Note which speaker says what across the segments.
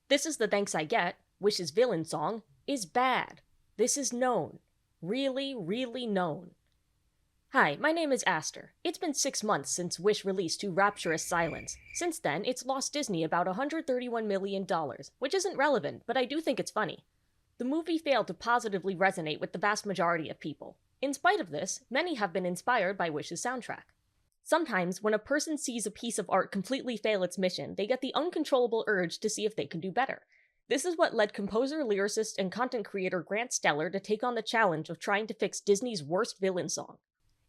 Speaker 1: This is the thanks I get, Wish's villain song, is bad. This is known. Really, really known. Hi, my name is Aster. It's been 6 months since Wish released To Rapturous Silence. Since then, it's lost Disney about $131 million, which isn't relevant, but I do think it's funny. The movie failed to positively resonate with the vast majority of people. In spite of this, many have been inspired by Wish's soundtrack. Sometimes, when a person sees a piece of art completely fail its mission, they get the uncontrollable urge to see if they can do better. This is what led composer, lyricist, and content creator Grant Steller to take on the challenge of trying to fix Disney's worst villain song.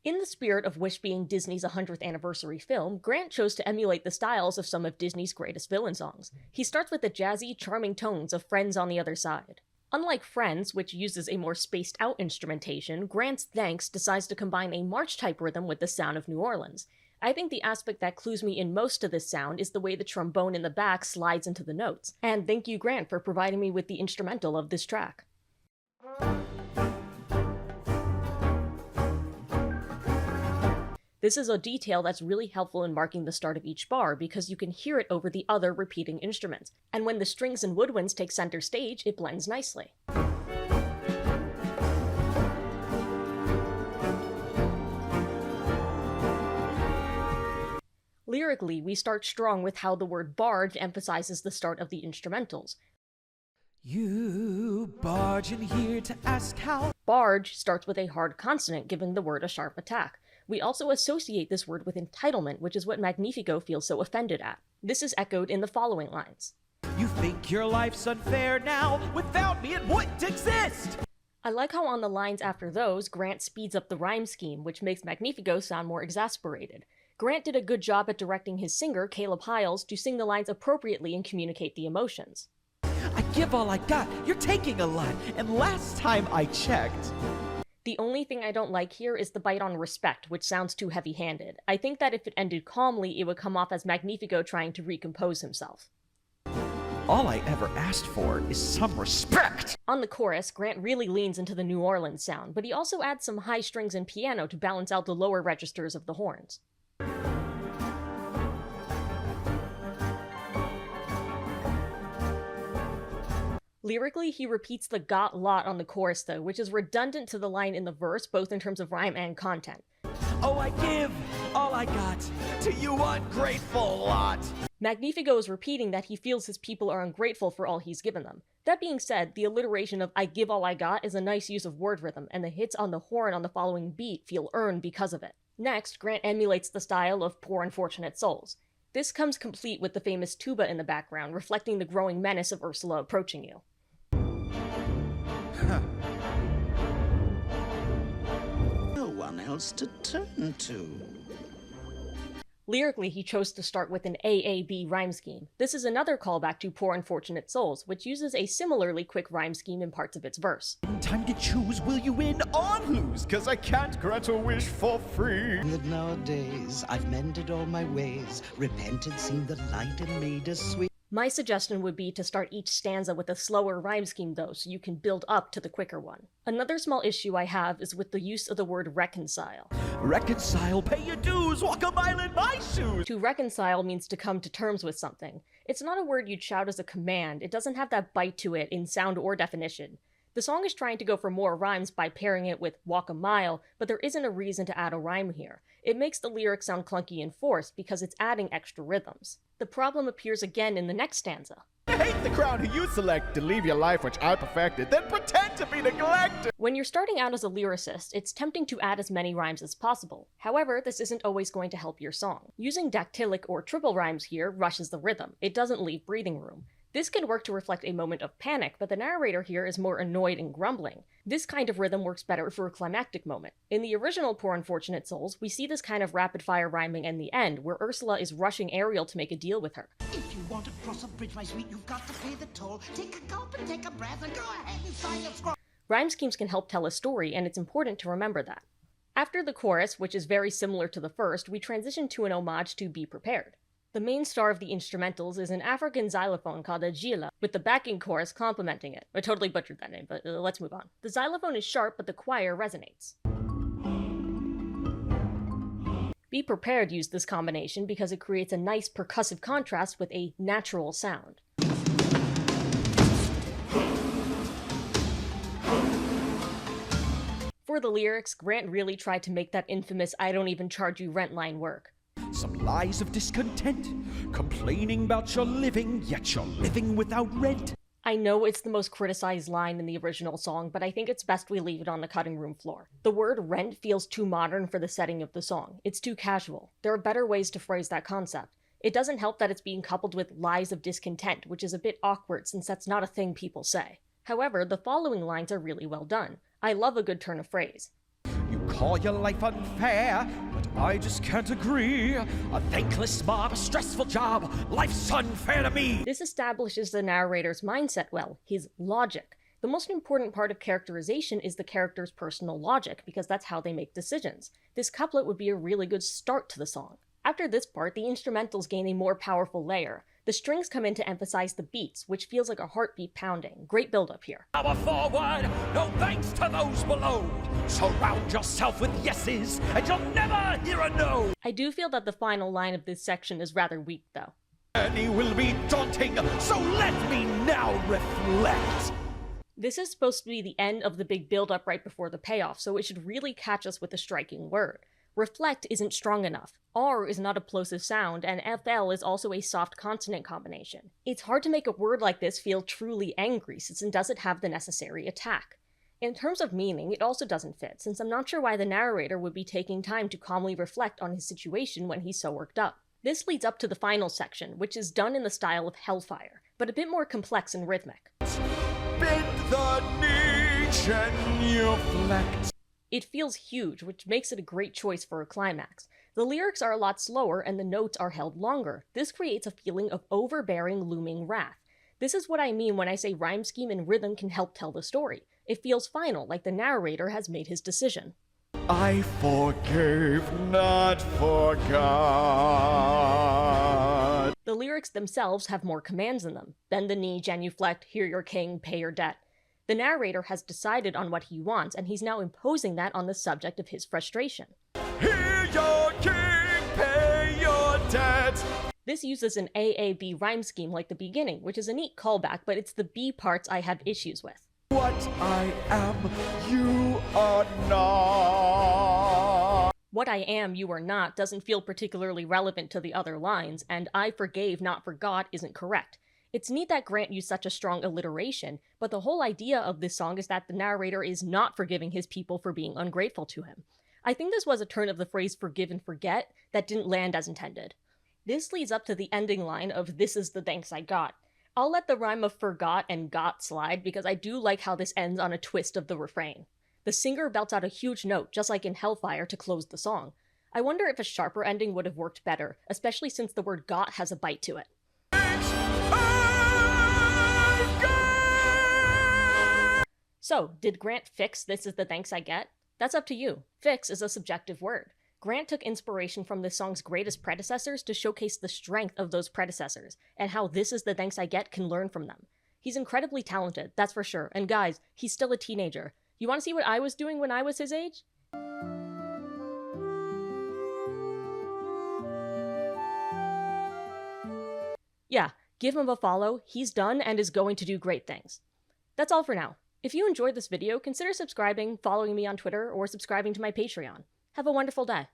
Speaker 1: In the spirit of Wish being Disney's 100th anniversary film, Grant chose to emulate the styles of some of Disney's greatest villain songs. He starts with the jazzy, charming tones of Friends on the Other Side. Unlike Friends, which uses a more spaced-out instrumentation, Grant's Thanks decides to combine a march-type rhythm with the sound of New Orleans. I think the aspect that clues me in most to this sound is the way the trombone in the back slides into the notes. And thank you, Grant, for providing me with the instrumental of this track. This is a detail that's really helpful in marking the start of each bar because you can hear it over the other repeating instruments, and when the strings and woodwinds take center stage, it blends nicely. Lyrically, we start strong with how the word barge emphasizes the start of the instrumentals.
Speaker 2: You barge in here to ask how.
Speaker 1: Barge starts with a hard consonant, giving the word a sharp attack. We also associate this word with entitlement, which is what Magnifico feels so offended at. This is echoed in the following lines.
Speaker 2: You think your life's unfair now? Without me it wouldn't exist!
Speaker 1: I like how on the lines after those, Grant speeds up the rhyme scheme, which makes Magnifico sound more exasperated. Grant did a good job at directing his singer, Caleb Hyles, to sing the lines appropriately and communicate the emotions.
Speaker 2: I give all I got, you're taking a lot, and last time I checked...
Speaker 1: The only thing I don't like here is the bite on respect, which sounds too heavy-handed. I think that if it ended calmly, it would come off as Magnifico trying to recompose himself.
Speaker 2: All I ever asked for is some respect!
Speaker 1: On the chorus, Grant really leans into the New Orleans sound, but he also adds some high strings and piano to balance out the lower registers of the horns. Lyrically, he repeats the got lot on the chorus though, which is redundant to the line in the verse, both in terms of rhyme and content.
Speaker 2: Oh, I give all I got to you ungrateful lot!
Speaker 1: Magnifico is repeating that he feels his people are ungrateful for all he's given them. That being said, the alliteration of I give all I got is a nice use of word rhythm, and the hits on the horn on the following beat feel earned because of it. Next, Grant emulates the style of Poor Unfortunate Souls. This comes complete with the famous tuba in the background, reflecting the growing menace of Ursula approaching you.
Speaker 3: No one else to turn to.
Speaker 1: Lyrically, he chose to start with an AAB rhyme scheme. This is another callback to Poor Unfortunate Souls, which uses a similarly quick rhyme scheme in parts of its verse.
Speaker 2: Time to choose, will you win or lose? Cause I can't grant a wish for free.
Speaker 3: That nowadays I've mended all my ways, repented, seen the light, and made a sweet.
Speaker 1: My suggestion would be to start each stanza with a slower rhyme scheme though, so you can build up to the quicker one. Another small issue I have is with the use of the word reconcile.
Speaker 2: Reconcile, pay your dues, walk a mile in my shoes!
Speaker 1: To reconcile means to come to terms with something. It's not a word you'd shout as a command, it doesn't have that bite to it in sound or definition. The song is trying to go for more rhymes by pairing it with walk a mile, but there isn't a reason to add a rhyme here. It makes the lyrics sound clunky and forced because it's adding extra rhythms. The problem appears again in the next stanza.
Speaker 4: I hate the crowd who you select to leave your life which I perfected, then pretend to be neglected!
Speaker 1: When you're starting out as a lyricist, it's tempting to add as many rhymes as possible. However, this isn't always going to help your song. Using dactylic or triple rhymes here rushes the rhythm. It doesn't leave breathing room. This can work to reflect a moment of panic, but the narrator here is more annoyed and grumbling. This kind of rhythm works better for a climactic moment. In the original Poor Unfortunate Souls, we see this kind of rapid-fire rhyming in the end, where Ursula is rushing Ariel to make a deal with her.
Speaker 5: If you want to cross a bridge, my sweet, you've got to pay the toll. Take a gulp and take a breath and go ahead and sign your scroll.
Speaker 1: Rhyme schemes can help tell a story, and it's important to remember that. After the chorus, which is very similar to the first, we transition to an homage to Be Prepared. The main star of the instrumentals is an African xylophone called a gila, with the backing chorus complementing it. I totally butchered that name, but let's move on. The xylophone is sharp, but the choir resonates. Be Prepared used this combination because it creates a nice percussive contrast with a natural sound. For the lyrics, Grant really tried to make that infamous "I don't even charge you rent" line work.
Speaker 2: Some lies of discontent, complaining about your living, yet you're living without rent.
Speaker 1: I know it's the most criticized line in the original song, but I think it's best we leave it on the cutting room floor. The word rent feels too modern for the setting of the song. It's too casual. There are better ways to phrase that concept. It doesn't help that it's being coupled with lies of discontent, which is a bit awkward since that's not a thing people say. However, the following lines are really well done. I love a good turn of phrase.
Speaker 2: You call your life unfair, but I just can't agree. A thankless mob, a stressful job, life's unfair to me.
Speaker 1: This establishes the narrator's mindset well, his logic. The most important part of characterization is the character's personal logic, because that's how they make decisions. This couplet would be a really good start to the song. After this part, the instrumentals gain a more powerful layer. The strings come in to emphasize the beats, which feels like a heartbeat pounding. Great build-up here.
Speaker 2: Power forward, no thanks to those below. Surround yourself with yeses, and you'll never hear a no.
Speaker 1: I do feel that the final line of this section is rather weak, though.
Speaker 2: Journey will be daunting, so let me now reflect.
Speaker 1: This is supposed to be the end of the big build-up right before the payoff, so it should really catch us with a striking word. Reflect isn't strong enough. R is not a plosive sound, and FL is also a soft consonant combination. It's hard to make a word like this feel truly angry since it doesn't have the necessary attack. In terms of meaning, it also doesn't fit, since I'm not sure why the narrator would be taking time to calmly reflect on his situation when he's so worked up. This leads up to the final section, which is done in the style of Hellfire, but a bit more complex and rhythmic.
Speaker 2: Bend the knee, genuflect.
Speaker 1: It feels huge, which makes it a great choice for a climax. The lyrics are a lot slower and the notes are held longer. This creates a feeling of overbearing, looming wrath. This is what I mean when I say rhyme scheme and rhythm can help tell the story. It feels final, like the narrator has made his decision.
Speaker 4: I forgave, not forgot.
Speaker 1: The lyrics themselves have more commands in them. Bend the knee, genuflect, hear your king, pay your debt. The narrator has decided on what he wants, and he's now imposing that on the subject of his frustration.
Speaker 4: Hear your king, pay your debt.
Speaker 1: This uses an AAB rhyme scheme like the beginning, which is a neat callback, but it's the B parts I have issues with.
Speaker 4: What I am, you are not.
Speaker 1: What I am, you are not doesn't feel particularly relevant to the other lines, and I forgave, not forgot isn't correct. It's neat that Grant used such a strong alliteration, but the whole idea of this song is that the narrator is not forgiving his people for being ungrateful to him. I think this was a turn of the phrase forgive and forget that didn't land as intended. This leads up to the ending line of "This is the thanks I got." I'll let the rhyme of forgot and got slide because I do like how this ends on a twist of the refrain. The singer belts out a huge note, just like in Hellfire, to close the song. I wonder if a sharper ending would have worked better, especially since the word got has a bite to it. So, did Grant fix "This is the thanks I get"? That's up to you. Fix is a subjective word. Grant took inspiration from this song's greatest predecessors to showcase the strength of those predecessors, and how "This is the thanks I get" can learn from them. He's incredibly talented, that's for sure, and guys, he's still a teenager. You want to see what I was doing when I was his age? Yeah, give him a follow, he's done and is going to do great things. That's all for now. If you enjoyed this video, consider subscribing, following me on Twitter, or subscribing to my Patreon. Have a wonderful day.